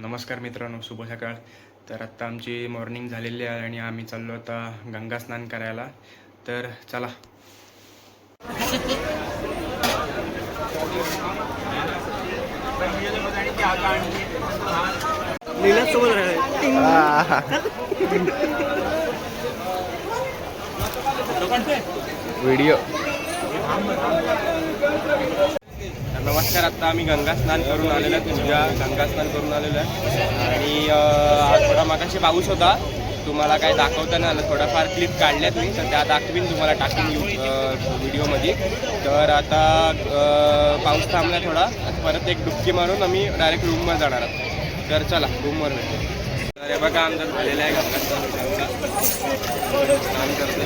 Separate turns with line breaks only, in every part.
नमस्कार मित्रांनो, शुभ सकाळ. तर आत्ता आमची मॉर्निंग झालेली आहे आणि आम्ही चाललो आता गंगा स्नान करायला. तर चला. व्हिडिओ. नमस्कार. आत्ता आम्ही गंगा स्नान करून आलेलो आहे. तुझ्या गंगा स्नान करून आलेलो आहे आणि आज थोडा मागाशी पाऊस होता. तुम्हाला काय दाखवता नाही आलं. थोडाफार क्लिप काढल्यात मी, तर त्या दाखवीन तुम्हाला टाकीन व्हिडिओमध्ये. तर आता पाऊस थांबला थोडा, परत एक डुबकी मारून आम्ही डायरेक्ट रूममध्ये जाणार आहोत. तर चला रूमवर भेटू. तर हे बघा आमचं झालेलं आहे गंगा स्नान करते.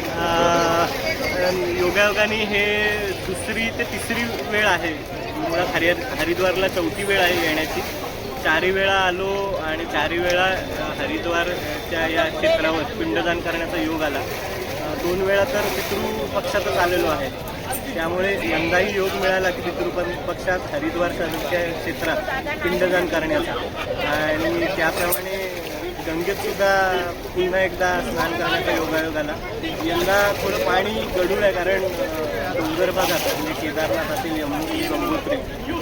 योगायोगाने हे दुसरी ते तिसरी वेळ आहे. मुळात हरिद्वारला चौथी वेळ आहे येण्याची. 4 वेळा आलो आणि 4 वेळा हरिद्वारच्या या क्षेत्रावर पिंडदान करण्याचा योग आला. 2 वेळा तर पितृपक्षातच आलेलो आहे. त्यामुळे यंदाही योग मिळाला की पितृपक्षात हरिद्वारच्या क्षेत्रात पिंडदान करण्याचा. आणि त्याप्रमाणे गंगेतसुद्धा पुन्हा एकदा स्नान करण्याचा योगायोग आला. यंदा थोडं पाणी गढूळ आहे, कारण डोंगर भागात म्हणजे केदारनाथ असेल, यमुनोत्री, गंगोत्री,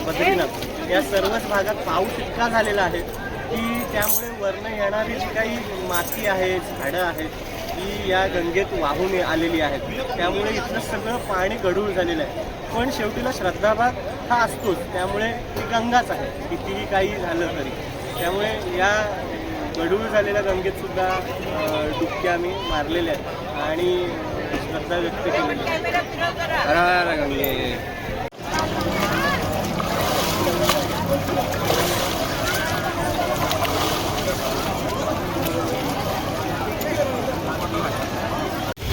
बद्रीनाथ या सर्वच भागात पाऊस इतका झालेला आहे की त्यामुळे वरनं येणारी जी काही माती आहे, झाडं आहेत, ती या गंगेत वाहून आलेली आहेत. त्यामुळे इथलं सगळं पाणी गढूळ झालेलं आहे. पण शेवटीला श्रद्धाभाग हा असतोच, त्यामुळे ती गंगाच आहे कितीही काही झालं तरी. त्यामुळे या गढूळ झालेल्या गंगेतसुद्धा डुबक्या आम्ही मारलेल्या आहेत आणि श्रद्धा व्यक्त केलेली आहे.
गंगे.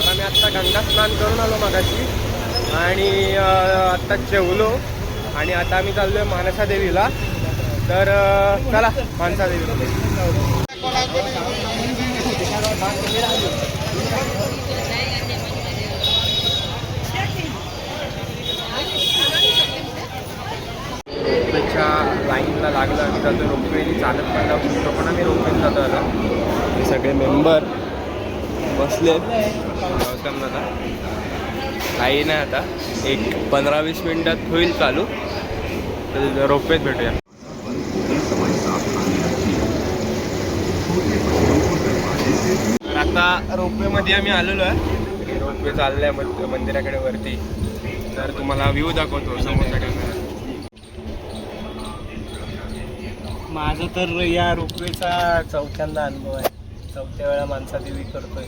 आम्ही आत्ता गंगा स्नान करून आलो मगाशी आणि आत्ता जेवलो आणि आता आम्ही चाललो आहे मानसा देवीला. तर चला मानसा देवीला. लाईनला लागलं. आम्ही जातो रोपवेने, चालत पण जाऊ शकतो, पण आम्ही रोपवेने जातो. आता हे सगळे मेंबर बसले गौतम दादा. काही नाही, आता एक 15-20 मिनिटात होईल चालू. तर रोपवेत भेटूया. आता रोपवेमध्ये आम्ही आलेलो आहे. रोपवे चाललं आहे मंदिराकडे वरती. तर तुम्हाला व्ह्यू दाखवतो समोरचा कॅमेरा.
माझा तर या रोपवेचा 4थ्यांदा अनुभव आहे. 4थ्या वेळा मानसा देवी करतोय.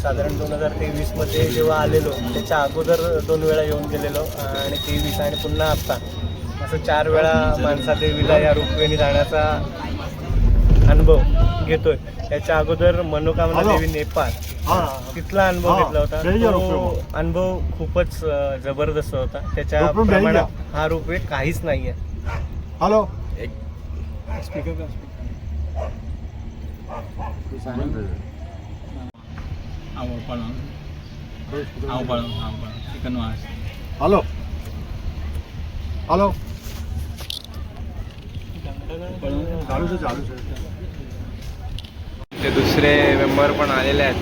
साधारण 2023मध्ये जेव्हा आलेलो त्याच्या अगोदर 2 वेळा येऊन गेलेलो आणि 23 आणि पुन्हा आत्ता असं 4 वेळा मानसा देवीला या रोपवेने जाण्याचा अनुभव घेतोय. त्याच्या अगोदर मनोकामना देवी नेपाळ तिथला अनुभव घेतला होता. तो अनुभव खूपच जबरदस्त होता. त्याच्या प्रमाणात हा रोपवे काहीच नाही आहे.
हॅलो
एक
स्पीकर का
हॅलो हॅलो चालू
ते दुसरे मेंबर पण आलेले आहेत.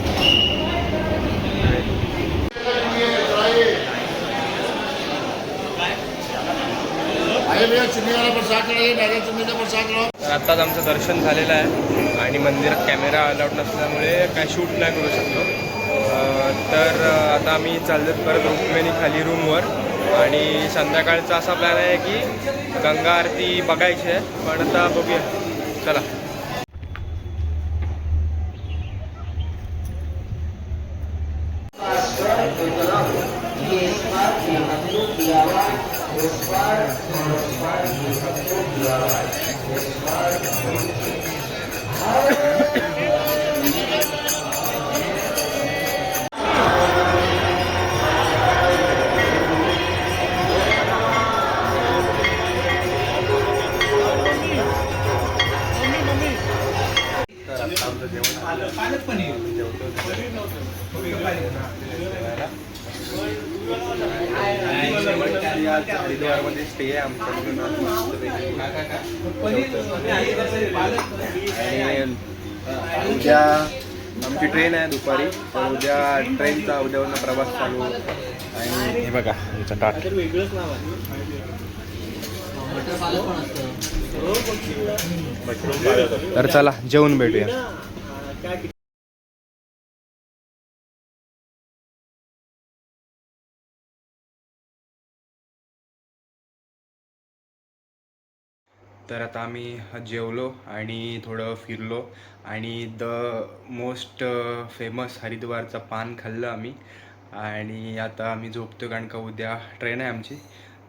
तर आत्ताच आमचं दर्शन झालेलं आहे आणि मंदिरात कॅमेरा अलाउड नसल्यामुळे काय शूट नाही करू शकतो. तर आता आम्ही चाललो परत रोपवेने खाली रूमवर आणि संध्याकाळचा असा प्लॅन आहे की गंगा आरती बघायची आहे. पण आता बघूया. चला. आज हरिद्वारमध्ये स्टे आहे आमचा म्हणून आज मस्तपैकी आणि उद्या आमची ट्रेन आहे दुपारी, तर उद्या ट्रेनचा उद्यावरनं प्रवास चालू आणि हे बघा आमचा टाट.
वेगळंच नाव आहे.
तर चला जेवून भेटूया. तर आता आम्ही जेवलो आणि थोडं फिरलो आणि द मोस्ट फेमस हरिद्वारचा पान खाल्लं आम्ही आणि आता आम्ही झोपतो कारण का उद्या ट्रेन आहे आमची.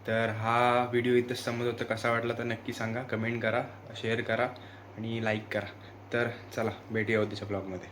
तर हा व्हिडिओ इथंच संपत होता. कसा वाटला तर नक्की सांगा, कमेंट करा, शेअर करा आणि लाईक करा. तर चला भेटूया उद्याच्या ब्लॉगमध्ये.